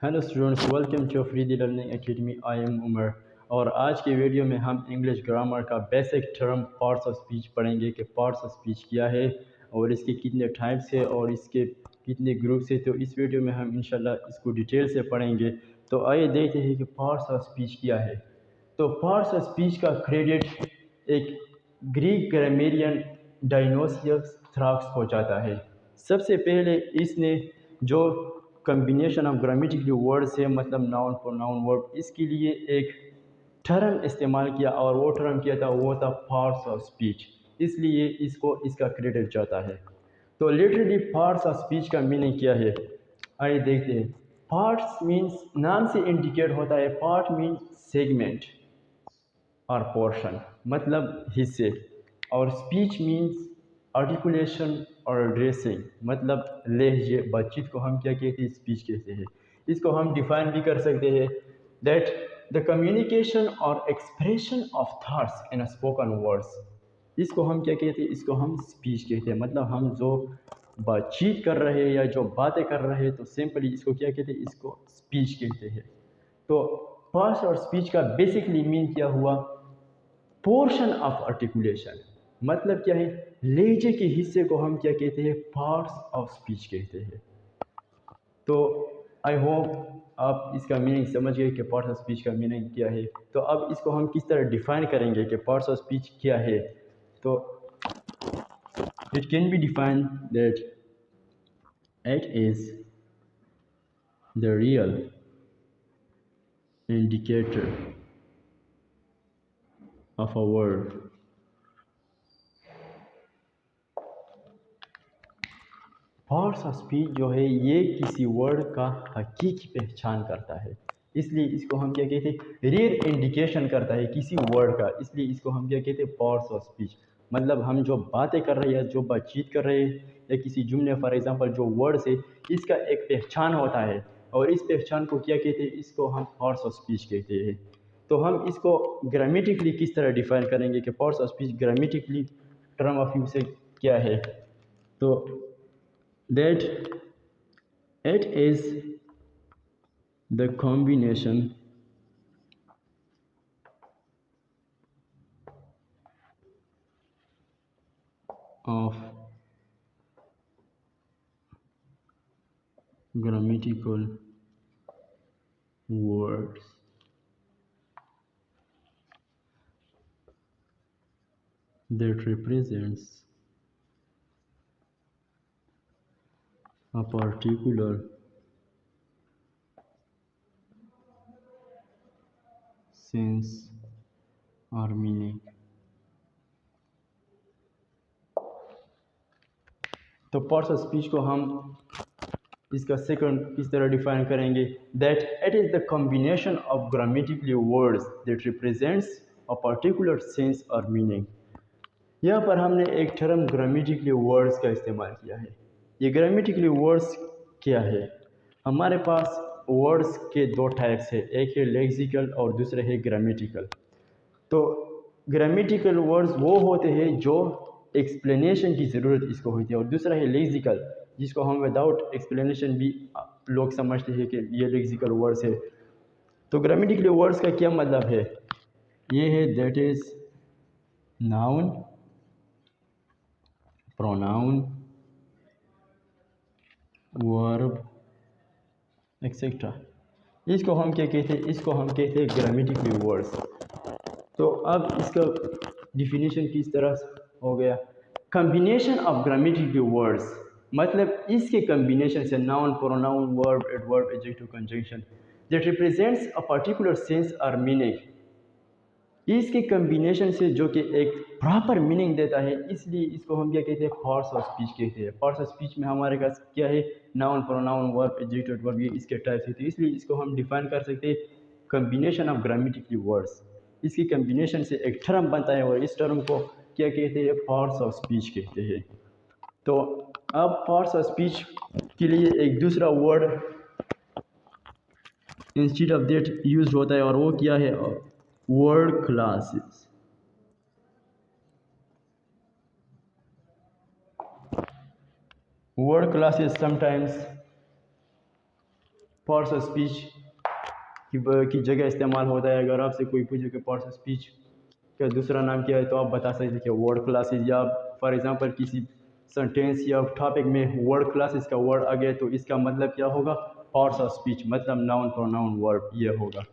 Hello students, welcome to Afridi learning academy. I am Umar और आज की वीडियो में हम इंग्लिश ग्रामर का basic term parts of speech पढ़ेंगे कि पार्ट्स ऑफ स्पीच क्या है और इसके कितने टाइप्स है और इसके कितने ग्रुप्स है। तो इस वीडियो में हम इंशाल्लाह इसको डिटेल से पढ़ेंगे। तो आइए देखते हैं कि पार्ट्स ऑफ स्पीच क्या है। तो पार्ट्स ऑफ स्पीच का क्रेडिट एक ग्रीक ग्रामेरियन डायनोसियस थ्राक्स को जाता है। सबसे पहले इसने जो कम्बिनेशन ऑफ ग्रामेटिकली वर्ड्स है, मतलब नाउन प्रोनाउन वर्ब, इसके लिए एक टर्म इस्तेमाल किया और वो टर्म किया था, वो था पार्ट्स ऑफ स्पीच। इसलिए इसको इसका क्रेडिट जाता है। तो लिटरली पार्ट्स ऑफ स्पीच का मीनिंग क्या है, आइए देखते हैं। पार्ट्स मीन्स, नाम से इंडिकेट होता है, पार्ट मीन्स सेगमेंट और पोर्शन, मतलब हिस्से। और स्पीच मीन्स आर्टिकुलेशन और ड्रेसिंग, मतलब लहजे, बातचीत को हम क्या कहते हैं, स्पीच कहते हैं। इसको हम डिफाइन भी कर सकते हैं, दैट द कम्युनिकेशन और expression of thoughts in spoken words. इसको हम क्या कहते हैं, इसको हम स्पीच कहते हैं। मतलब हम जो बातचीत कर रहे हैं या जो बातें कर रहे हैं, तो सिंपली इसको क्या कहते हैं, इसको स्पीच कहते हैं। तो पार्ट्स और स्पीच का बेसिकली मीन क्या हुआ, पोर्शन ऑफ आर्टिकुलेशन, मतलब क्या है, लहजे के हिस्से को हम क्या कहते हैं, पार्ट्स ऑफ स्पीच कहते हैं। तो आई होप आप इसका मीनिंग समझ गए कि पार्ट्स ऑफ स्पीच का मीनिंग क्या है। तो अब इसको हम किस तरह डिफाइन करेंगे कि पार्ट्स ऑफ स्पीच क्या है। तो it can be define that it is the real indicator of a word parts of speech जो है, ये किसी वर्ड का हकीकी पहचान करता है। इसलिए इसको हम क्या कहते हैं, रियर इंडिकेशन करता है किसी वर्ड का। इसलिए इसको हम क्या कहते हैं, पार्ट्स ऑफ स्पीच। मतलब हम जो बातें कर रहे हैं, जो बातचीत कर रहे हैं, या किसी जुमले, फॉर एग्जांपल जो वर्ड्स है, इसका एक पहचान होता है। और इस पहचान को क्या कहते हैं, इसको हम पार्ट्स ऑफ स्पीच कहते हैं। तो हम इसको ग्रामेटिकली किस तरह डिफाइन करेंगे कि parts of speech grammatically term of use से क्या है। तो that it is the combination of grammatical words that represents a particular sense or meaning। तो पार्ट्स ऑफ स्पीच को हम इसका सेकंड किस तरह डिफाइन करेंगे, that it is the combination of grammatically words that represents a particular sense और meaning. यहाँ पर हमने एक टर्म ग्रामेटिकली वर्ड्स का इस्तेमाल किया है। ये ग्रामेटिकली वर्ड्स क्या है, हमारे पास वर्ड्स के दो टाइप्स है, एक है लेक्सिकल और दूसरे है ग्रामेटिकल। तो ग्रामेटिकल वर्ड्स वो होते हैं जो एक्सप्लेनेशन की ज़रूरत इसको होती है, और दूसरा है लेक्सिकल, जिसको हम विदाउट एक्सप्लेनेशन भी लोग समझते हैं कि ये लेक्सिकल वर्ड्स है। तो ग्रामेटिकल वर्ड्स का क्या मतलब है, ये है that is noun, pronoun, verb, etcetera. इसको हम क्या कहते हैं, इसको हम कहते हैं ग्रामेटिकल वर्ड्स। तो अब इसका डिफिनीशन किस तरह हो गया, कम्बिनेशन ऑफ ग्रामेटिकल वर्ड्स, मतलब इसके कम्बिनेशन से noun, pronoun, verb, adverb, adjective, conjunction that represents a particular sense और मीनिंग, इसके कम्बिनेशन से जो कि एक प्रॉपर मीनिंग देता है। इसलिए इसको हम क्या कहते हैं, पार्ट्स ऑफ स्पीच कहते हैं। पार्ट्स ऑफ स्पीच में हमारे पास क्या है, noun, pronoun, verb, adjective, adverb, ये इसके टाइप्स होते हैं। इसलिए इसको हम डिफाइन कर सकते हैं कम्बिनेशन ऑफ ग्रामेटिकल वर्ड्स। इसकी कम्बिनेशन से एक टर्म बनता है और इस टर्म को क्या कहते हैं, पार्ट्स ऑफ स्पीच कहते हैं। तो अब पार्ट्स ऑफ स्पीच के लिए एक दूसरा word instead of that use होता है, और वो क्या है, word classes. Word class is sometimes parts of speech की जगह इस्तेमाल होता है। अगर आपसे कोई पूछे कि पार्ट्स ऑफ स्पीच का दूसरा नाम क्या है तो आप बता सकते हैं कि वर्ड क्लासेस, या फॉर एग्जांपल किसी सेंटेंस या टॉपिक में वर्ड क्लासेस का वर्ड आ गया तो इसका मतलब क्या होगा, पार्ट्स ऑफ स्पीच, मतलब नाउन प्रोनाउन वर्ब ये होगा।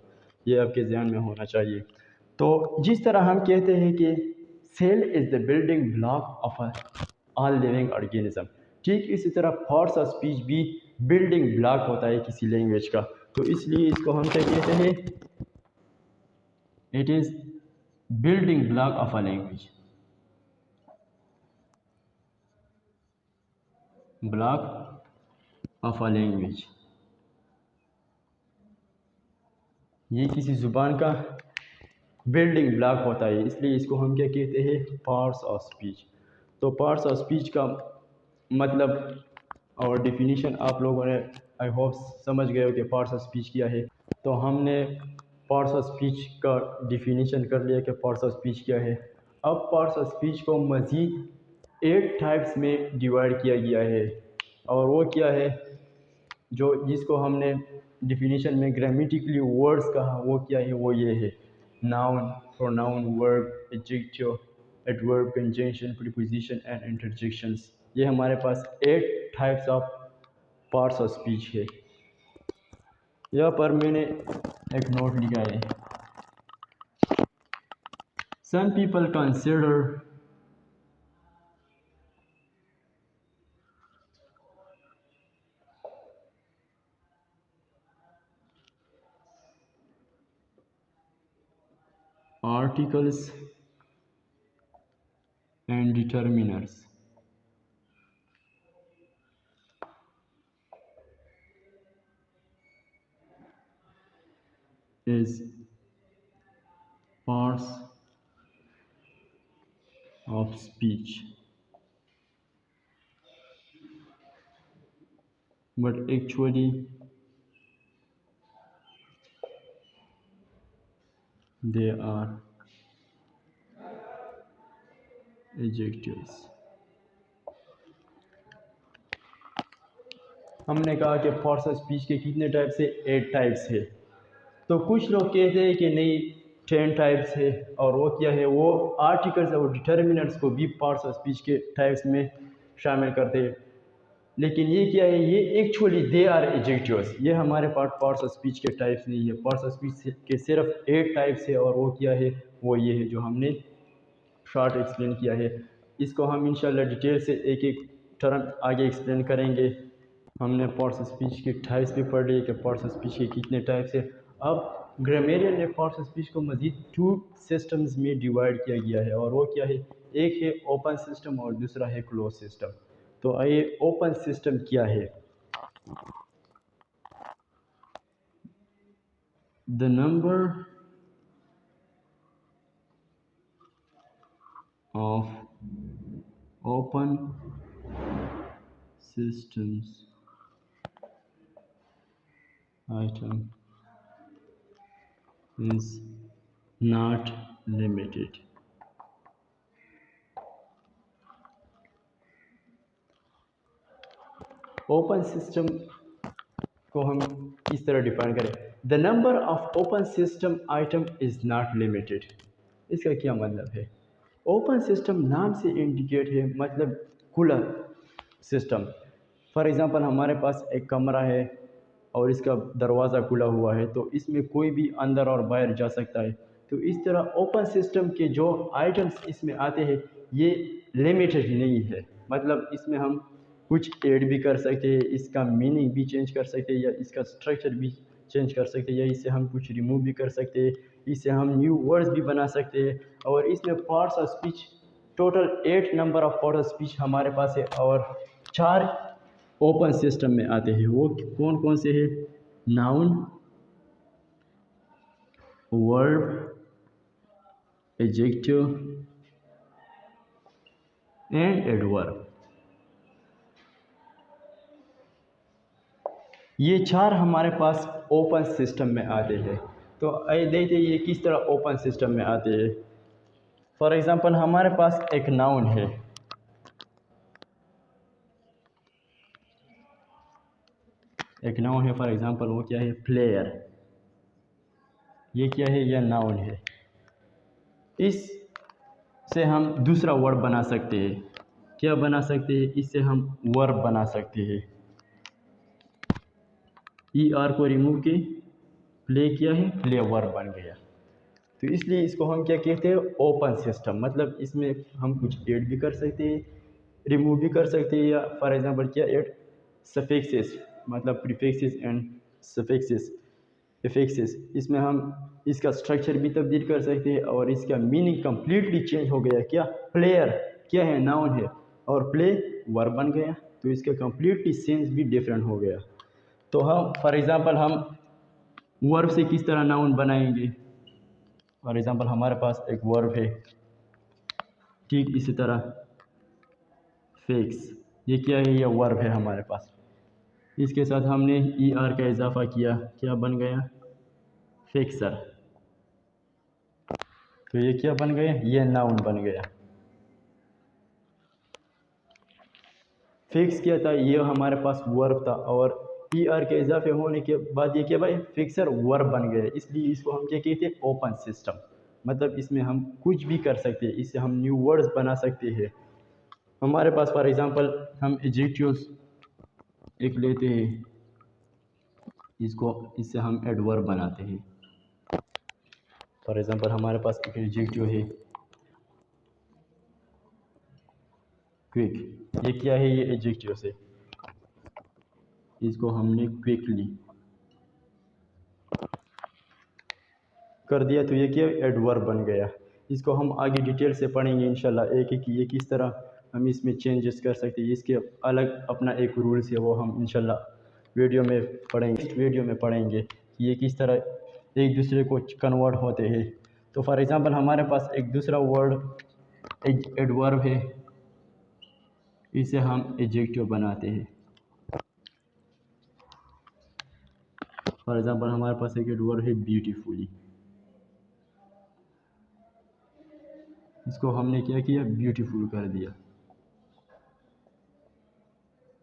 ये आपके ध्यान में होना चाहिए। तो जिस तरह हम कहते हैं कि cell is the building block of all living organism, ठीक इसी तरह पार्ट्स ऑफ स्पीच भी बिल्डिंग ब्लॉक होता है किसी लैंग्वेज का। तो इसलिए इसको हम क्या कहते हैं, it is building block of a language, block of a language. ये किसी ज़ुबान का बिल्डिंग ब्लॉक होता है, इसलिए इसको हम क्या कहते हैं, पार्ट्स ऑफ स्पीच। तो पार्ट्स ऑफ स्पीच का मतलब और डेफिनेशन आप लोगों ने आई होप समझ गए हो कि पार्ट्स ऑफ स्पीच क्या है। तो हमने पार्ट्स ऑफ स्पीच का डेफिनेशन कर लिया कि पार्ट्स ऑफ स्पीच क्या है। अब पार्ट्स ऑफ स्पीच को मज़ीद 8 टाइप्स में डिवाइड किया गया है, और वो क्या है, जो जिसको हमने डिफिनीशन में ग्रामेटिकली वर्ड्स कहा, वो क्या है, वो ये है, noun, pronoun, verb, adjective, adverb, conjunction, preposition and interjections. ये हमारे पास 8 types of parts of speech है। यहाँ पर मैंने एक नोट लिखा है, some people consider articles and determiners as parts of speech, but actually they are adjectives। हमने कहा कि पार्ट्स ऑफ स्पीच के कितने टाइप्स है, 8 टाइप्स है। तो कुछ लोग कहते हैं कि नहीं 10 टाइप्स है, और वो क्या है, वो आर्टिकल्स और डिटर्मिनेंट्स को भी पार्ट्स ऑफ स्पीच के टाइप्स में शामिल करते हैं। लेकिन ये क्या है, ये एक्चुअली दे आर एडजेक्टिव्स, ये हमारे पार्ट्स ऑफ स्पीच के टाइप्स नहीं है। पार्ट्स ऑफ स्पीच के सिर्फ 8 टाइप्स है, और वो क्या है, वो ये है जो हमने शॉर्ट एक्सप्लेन किया है। इसको हम इंशाल्लाह डिटेल से एक एक टर्म आगे एक्सप्लेन करेंगे। हमने पार्ट्स ऑफ स्पीच के टाइप्स भी पढ़ लिए कि पार्ट्स ऑफ स्पीच के कितने टाइप्स है। अब ग्रामेरियन ने पार्ट्स ऑफ स्पीच को मज़ीद 2 सिस्टम्स में डिवाइड किया गया है, और वो क्या है, एक है ओपन सिस्टम और दूसरा है क्लोज सिस्टम। तो आइए, ओपन सिस्टम क्या है। The number of open systems item is not limited। Open system को हम इस तरह डिफाइन करें, the number of open system item is not limited. इसका क्या मतलब है, ओपन सिस्टम नाम से इंडिकेट है, मतलब खुला सिस्टम। फॉर एग्ज़ाम्पल हमारे पास एक कमरा है और इसका दरवाज़ा खुला हुआ है, तो इसमें कोई भी अंदर और बाहर जा सकता है। तो इस तरह ओपन सिस्टम के जो आइटम्स इसमें आते हैं ये लिमिटेड नहीं है, मतलब इसमें हम कुछ ऐड भी कर सकते हैं, इसका मीनिंग भी चेंज कर सकते हैं, या इसका स्ट्रक्चर भी चेंज कर सकते हैं, या इससे हम कुछ रिमूव भी कर सकते हैं, इससे हम न्यू वर्ड्स भी बना सकते हैं। और इसमें parts of speech total 8 number of parts of speech हमारे पास है, और 4 ओपन सिस्टम में आते हैं। वो कौन कौन से हैं, noun, verb, adjective and adverb. ये 4 हमारे पास ओपन सिस्टम में आते हैं। तो आइए देखते हैं ये किस तरह ओपन सिस्टम में आते हैं। फॉर एग्ज़ाम्पल हमारे पास एक नाउन है, एक नाउन है फॉर एग्जांपल, वो क्या है, प्लेयर। ये क्या है, यह नाउन है। इस से हम दूसरा वर्ब बना सकते हैं। क्या बना सकते हैं, इससे हम वर्ब बना सकते हैं। ई आर को रिमूव की, प्ले किया है, प्ले वर्ब बन गया। तो इसलिए इसको हम क्या कहते हैं, ओपन सिस्टम। मतलब इसमें हम कुछ ऐड भी कर सकते हैं, रिमूव भी कर सकते हैं, या फॉर एग्जांपल क्या ऐड, सफिक्सेस, मतलब प्रीफिक्सेस एंड सफिक्सेस, इफिक्सेस। इसमें हम इसका स्ट्रक्चर भी तब्दील कर सकते हैं और इसका मीनिंग कम्प्लीटली चेंज हो गया। क्या, प्लेयर क्या है, नाउन है, और प्ले वर्ब बन गया, तो इसका कम्प्लीटली सेंस भी डिफरेंट हो गया। तो हम फॉर एग्जांपल हम वर्ब से किस तरह नाउन बनाएंगे। फॉर एग्जांपल हमारे पास एक वर्ब है, ठीक इसी तरह फिक्स। ये क्या है, ये वर्ब है हमारे पास। इसके साथ हमने ई आर का इजाफा किया, क्या बन गया, फिक्सर। तो ये क्या बन गया, ये नाउन बन गया। फिक्स क्या था, ये हमारे पास वर्ब था, और ई आर के इजाफे होने के बाद ये क्या भाई, फिक्सर वर्ब बन गया। इसलिए इसको हम क्या कहते हैं, ओपन सिस्टम। मतलब इसमें हम कुछ भी कर सकते हैं, इससे हम न्यू वर्ड्स बना सकते हैं। हमारे पास फॉर एग्जांपल हम एडजेक्टिव्स एक लेते हैं, इससे हम एडवर्ब बनाते हैं। फॉर एग्जांपल हमारे पास एक एडजेक्टिव है क्विक। ये क्या है, ये एडजेक्टिव से, इसको हमने क्विकली कर दिया, तो ये क्या, एडवर्ब बन गया। इसको हम आगे डिटेल से पढ़ेंगे इंशाल्लाह, एक एक ये किस तरह हम इसमें चेंजेस कर सकते हैं। इसके अलग अपना एक रूल्स है, वो हम इंशाल्लाह वीडियो में पढ़ेंगे कि ये किस तरह एक दूसरे को कन्वर्ट होते हैं। तो फॉर एग्जांपल हमारे पास एक दूसरा वर्ड एक एडवर्ब है, इसे हम एडजेक्टिव बनाते हैं। फॉर एग्जांपल हमारे पास एक एडवर्ब है ब्यूटीफुली, इसको हमने क्या किया, ब्यूटीफुल कर दिया,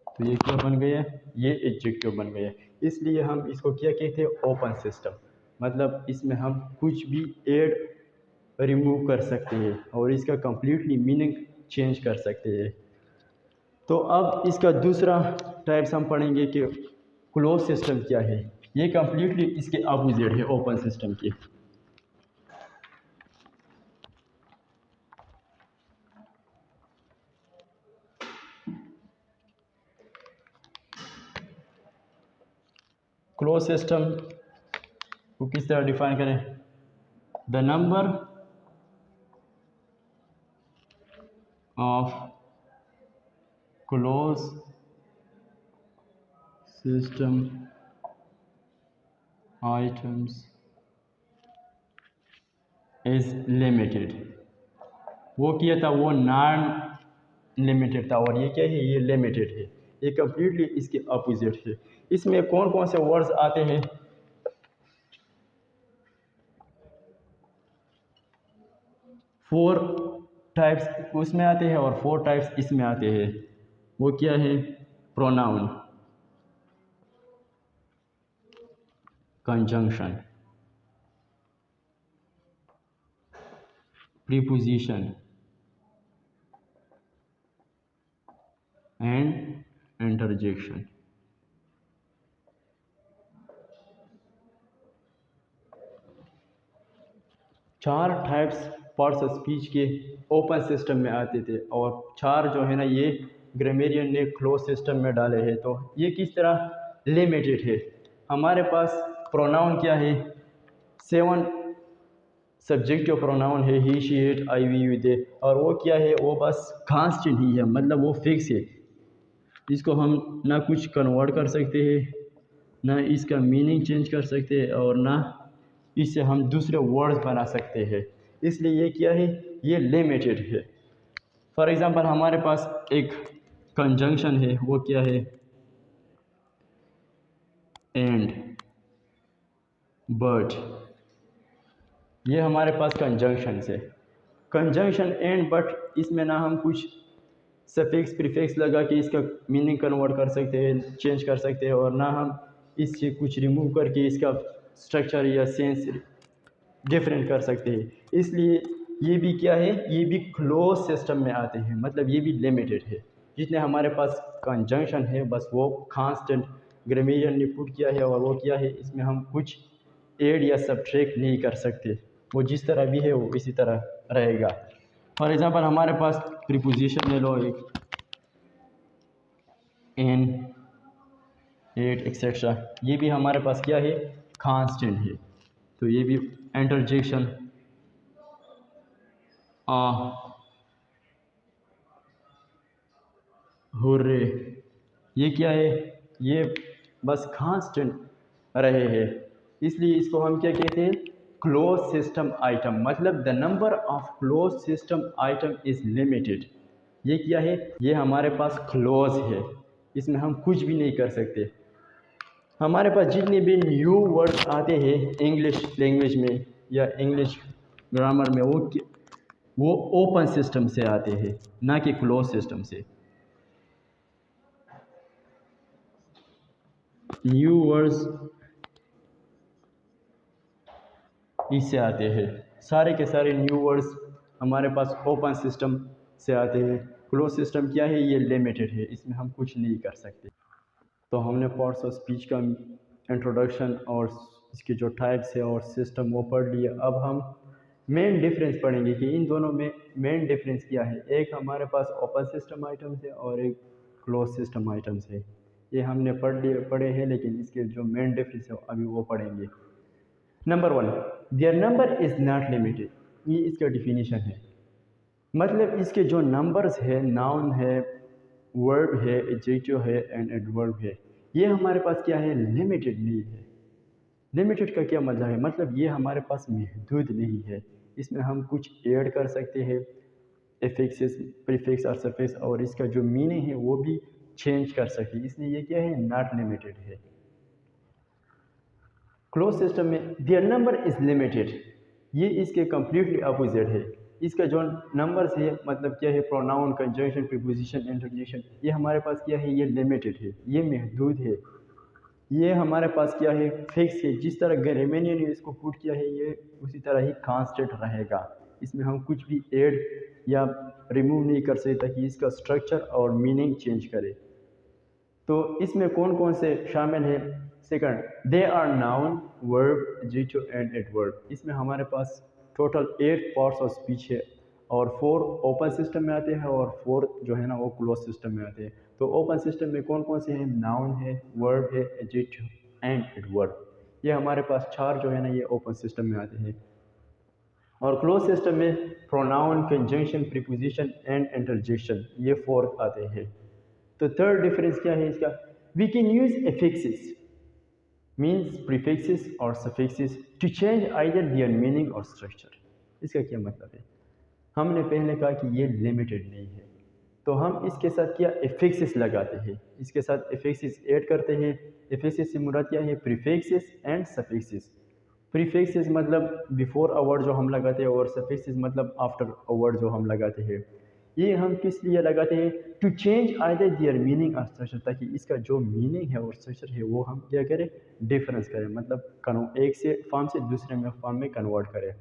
तो ये क्या बन गया, ये एडजेक्टिव बन गया। इसलिए हम इसको क्या कहते हैं, ओपन सिस्टम। मतलब इसमें हम कुछ भी ऐड रिमूव कर सकते हैं और इसका कम्प्लीटली मीनिंग चेंज कर सकते हैं। तो अब इसका दूसरा टाइप्स हम पढ़ेंगे कि क्लोज सिस्टम क्या है। ये कम्प्लीटली इसके अपोजिट है ओपन सिस्टम के। क्लोज सिस्टम को किस तरह डिफाइन करें, the number of close system items is limited. वो किया था, वो नॉन लिमिटेड था, और ये क्या है, ये लिमिटेड है। ये कम्प्लीटली इसके अपोजिट है। इसमें कौन कौन से वर्ड्स आते हैं, 4 टाइप्स उसमें आते हैं और 4 टाइप्स इसमें आते हैं। वो क्या है, pronoun, conjunction, preposition and interjection. चार टाइप्स पार्ट्स ऑफ स्पीच के ओपन सिस्टम में आते थे, और 4 जो है ना, ये ग्रामेरियन ने क्लोज सिस्टम में डाले हैं। तो ये किस तरह लिमिटेड है। हमारे पास प्रोनाउन क्या है, 7 सब्जेक्टिव प्रोनाउन है, he she it I we you they, और वो क्या है, वो बस कांस्टेंट ही है, मतलब वो फिक्स है। इसको हम ना कुछ कन्वर्ट कर सकते हैं, ना इसका मीनिंग चेंज कर सकते हैं, और ना इससे हम दूसरे वर्ड्स बना सकते हैं। इसलिए ये क्या है, ये लिमिटेड है। फॉर एग्जांपल हमारे पास एक कंजंक्शन है, वो क्या है, एंड, बट। ये हमारे पास कंजंक्शन है, कंजंक्शन एंड बट। इसमें ना हम कुछ सफिक्स प्रीफिक्स लगा के इसका मीनिंग कन्वर्ट कर सकते हैं, चेंज कर सकते हैं, और ना हम इससे कुछ रिमूव करके इसका स्ट्रक्चर या सेंस डिफरेंट कर सकते हैं। इसलिए ये भी क्या है, ये भी क्लोज सिस्टम में आते हैं, मतलब ये भी लिमिटेड है। जितने हमारे पास कंजंक्शन है बस वो कांस्टेंट ग्रामरियन ने पुट किया है और वो क्या है, इसमें हम कुछ ऐड या सब्ट्रैक्ट नहीं कर सकते, वो जिस तरह भी है वो इसी तरह रहेगा। फॉर एग्ज़ाम्पल हमारे पास प्रीपोजिशन ले लो एक, इन, एट एक्सेट्रा, ये भी हमारे पास क्या है, कांस्टेंट है। तो ये भी इंटरजेक्शन आ, हुर्रे, ये क्या है, ये बस कांस्टेंट रहे हैं, इसलिए इसको हम क्या कहते हैं, क्लोज सिस्टम आइटम, मतलब the number of close system item is limited. ये क्या है, ये हमारे पास क्लोज है, इसमें हम कुछ भी नहीं कर सकते। हमारे पास जितने भी न्यू वर्ड्स आते हैं इंग्लिश लैंग्वेज में या इंग्लिश ग्रामर में, वो ओपन सिस्टम से आते हैं, ना कि क्लोज सिस्टम से। न्यू वर्ड्स इससे आते हैं, सारे के सारे न्यू वर्ड्स हमारे पास ओपन सिस्टम से आते हैं। क्लोज सिस्टम क्या है, ये लिमिटेड है, इसमें हम कुछ नहीं कर सकते। तो हमने पार्ट्स ऑफ स्पीच का इंट्रोडक्शन और इसके जो टाइप्स है और सिस्टम वो पढ़ लिया। अब हम मेन डिफरेंस पढ़ेंगे कि इन दोनों में मेन डिफरेंस क्या है। एक हमारे पास ओपन सिस्टम आइटम्स है और एक क्लोज सिस्टम आइटम्स है। ये हमने पढ़े हैं, लेकिन इसके जो मेन डिफरेंस है अभी वो पढ़ेंगे। Number 1, there number is not limited, ये इसका डिफिनीशन है। मतलब इसके जो नंबर्स है, नाउन है, वर्ब है, एडजेक्टिव है एंड एडवर्ब है, ये हमारे पास क्या है, लिमिटेड नहीं है। लिमिटेड का क्या मतलब है, मतलब ये हमारे पास महदूद नहीं है, इसमें हम कुछ ऐड कर सकते हैं, एफिक्सेस, प्रीफिक्स और सफिक्स, और इसका जो मीनिंग है वो भी चेंज कर सकते हैं, इसलिए ये क्या है, नॉट लिमिटेड है। क्लोज सिस्टम में देयर नंबर इज़ लिमिटेड, ये इसके कम्प्लीटली अपोजिट है। इसका जो नंबर्स है मतलब क्या है, प्रोनाउन, कंजंक्शन, प्रीपोजिशन, इंटरजेक्शन, ये हमारे पास क्या है, ये लिमिटेड है, ये महदूद है। ये हमारे पास क्या है, फिक्स है, जिस तरह ग्रामरियन ने इसको पुट किया है ये उसी तरह ही कांस्टेंट रहेगा, इसमें हम कुछ भी ऐड या रिमूव नहीं कर सकते ताकि इसका स्ट्रक्चर और मीनिंग चेंज करे। तो इसमें कौन कौन से शामिल है, second, they are noun, verb, adjective and adverb. इसमें हमारे पास टोटल 8 पार्ट्स ऑफ स्पीच है और 4 ओपन सिस्टम में आते हैं और 4 जो है ना वो क्लोज सिस्टम में आते हैं। तो ओपन सिस्टम में कौन कौन से हैं, नाउन है, वर्ब है, एडजेक्टिव एंड एडवर्ब, ये हमारे पास 4 जो है ना ये ओपन सिस्टम में आते हैं। और क्लोज सिस्टम में pronoun, conjunction, preposition and interjection, ये 4 आते हैं। तो थर्ड डिफरेंस क्या है इसका, we can use affixes means prefixes और suffixes to change either their meaning और स्ट्रक्चर। इसका क्या मतलब है, हमने पहले कहा कि ये लिमिटेड नहीं है, तो हम इसके साथ क्या एफिक्सेस लगाते हैं, इसके साथ एफिक्सेस ऐड करते हैं। एफिक्सेस से मुराद क्या है, प्रीफिक्सेस एंड सफिक्सेस। प्रीफिक्सेस मतलब बिफोर अ वर्ड जो हम लगाते हैं और सफिक्सेस मतलब आफ्टर अ वर्ड जो हम लगाते हैं। ये हम किस लिए लगाते हैं, to change either their meaning और स्ट्रक्चर, ताकि इसका जो मीनिंग है और स्ट्रक्चर है वो हम क्या करें, डिफरेंस करें, मतलब एक से फॉर्म से दूसरे में फॉर्म में कन्वर्ट करें।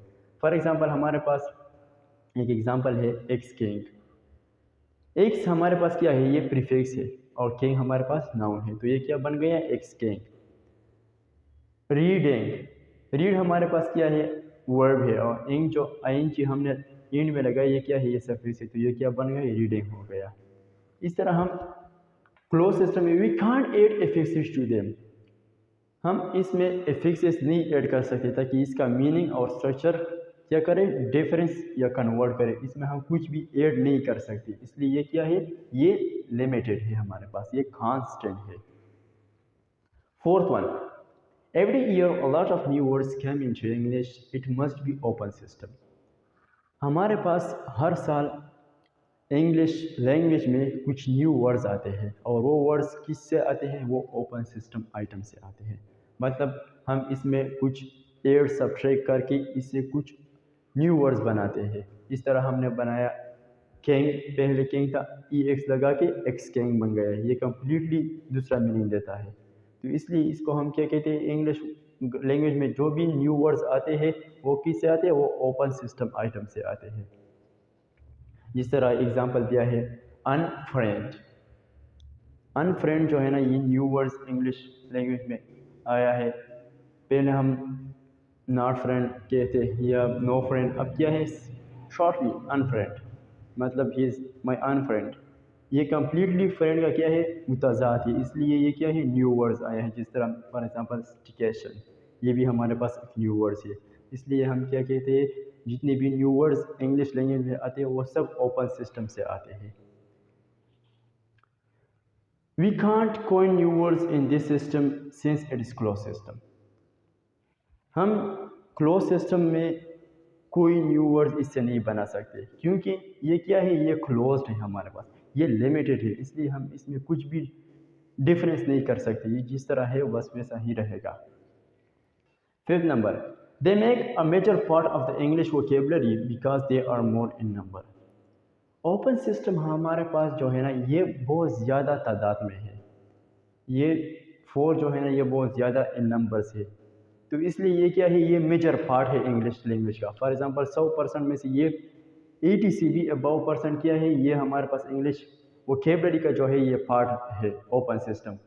फॉर एग्जांपल हमारे पास एक एग्जांपल है एक्स किंग। एक्स हमारे पास क्या है, ये प्रीफिक्स है और किंग हमारे पास नाउन है, तो ये क्या बन गया, एक्स किंग। रीडिंग, रीड हमारे पास क्या है, वर्ब है, और इंग जो आइन हमने इंड में लगाई ये क्या है, ये सफिक्स है, तो ये क्या बन गया, रीडिंग हो गया। इस तरह हम क्लोज सिस्टम में we can't add affixes to them, हम इसमें एफिक्सेस नहीं ऐड कर सकते ताकि इसका मीनिंग और स्ट्रक्चर क्या करें, डिफरेंस या कन्वर्ट करें, इसमें हम कुछ भी ऐड नहीं कर सकते, इसलिए ये क्या है, ये लिमिटेड है हमारे पास, ये कांस्टेंट है। Fourth one, every year a lot of new words come into English, it must be open system। हमारे पास हर साल इंग्लिश लैंग्वेज में कुछ न्यू वर्ड्स आते हैं और वो वर्ड्स किससे आते हैं, वो ओपन सिस्टम आइटम से आते हैं। मतलब हम इसमें कुछ ऐड सब्ट्रैक्ट करके इससे कुछ न्यू वर्ड्स बनाते हैं। इस तरह हमने बनाया किंग, पहले किंग था, ई एक्स लगा के एक्स किंग बन गया है, ये कम्प्लीटली दूसरा मीनिंग देता है। तो इसलिए इसको हम क्या कहते हैं, इंग्लिश लैंग्वेज में जो भी न्यू वर्ड्स आते हैं वो किससे आते हैं, वो ओपन सिस्टम आइटम से आते हैं। जिस तरह एग्जांपल दिया है अनफ्रेंड। अनफ्रेंड जो है ना, ये न्यू वर्ड्स इंग्लिश लैंग्वेज में आया है। पहले हम नॉट फ्रेंड कहते या नो फ्रेंड, अब क्या है शॉर्टली अनफ्रेंड, मतलब ही इज़ माई अनफ्रेंड। ये कम्प्लीटली फ्रेंड का क्या है, मुतज़ाद है, इसलिए ये क्या है न्यू वर्ड्स आए हैं। जिस तरह फॉर एग्जांपल स्टिकेशन, ये भी हमारे पास एक न्यू वर्ड्स है। इसलिए हम क्या कहते हैं, जितने भी न्यू वर्ड्स इंग्लिश लैंग्वेज में आते हैं वो सब ओपन सिस्टम से आते हैं। We can't coin new words in this system since it is closed system. हम क्लोज सिस्टम में कोई न्यू वर्ड इससे नहीं बना सकते, क्योंकि ये क्या है, ये क्लोज्ड है हमारे पास, ये लिमिटेड है, इसलिए हम इसमें कुछ भी डिफरेंस नहीं कर सकते। ये जिस तरह है बस वैसा ही रहेगा। Fifth number, they make a major part of the English vocabulary because they are more in number. Open system हमारे पास जो है ना, ये बहुत ज़्यादा तादाद में है। ये 4 जो है ना, ये बहुत ज़्यादा इन नंबर से, तो इसलिए ये क्या है, ये मेजर पार्ट है इंग्लिश लैंग्वेज का। फॉर एग्जांपल 100% में से ये 80 से भी अबव परसेंट क्या है, ये हमारे पास इंग्लिश वोकेबलरी का जो है ये पार्ट है ओपन सिस्टम।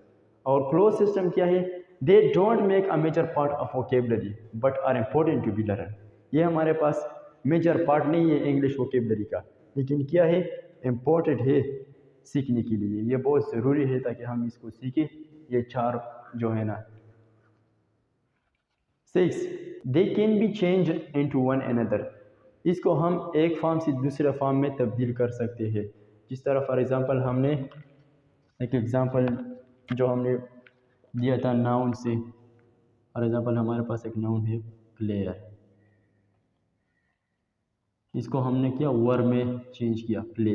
और क्लोज सिस्टम क्या है, they don't make a major part of vocabulary but are important to be learn. ये हमारे पास मेजर पार्ट नहीं है इंग्लिश वोकेबलरी का, लेकिन क्या है, इम्पोर्टेंट है सीखने के लिए, ये बहुत ज़रूरी है ताकि हम इसको सीखें। ये 4 जो है ना। 6, they can be change into one another. इसको हम एक फॉर्म से दूसरे फॉर्म में तब्दील कर सकते हैं। जिस तरह फॉर एग्जांपल हमने एक एग्जांपल जो हमने दिया था नाउन से, फॉर एग्जांपल हमारे पास एक नाउन है प्लेयर, इसको हमने क्या वर्ब में चेंज किया प्ले।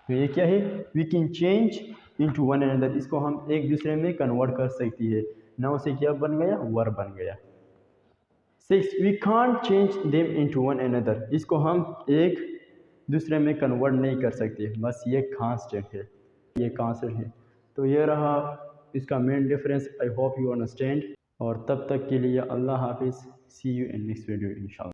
तो ये क्या है, we can change into one another, इसको हम एक दूसरे में कन्वर्ट कर सकती है। नाउन से क्या बन गया, वर्ब बन गया। 6, we can't change them into one another, इसको हम एक दूसरे में कन्वर्ट नहीं कर सकते, बस ये कांस्टेंट है, ये कांस्टेंट है। तो ये रहा इसका main difference. I hope you understand. और तब तक के लिए अल्लाह हाफिज़, सी यू इन नेक्स्ट वीडियो इंशाल्लाह।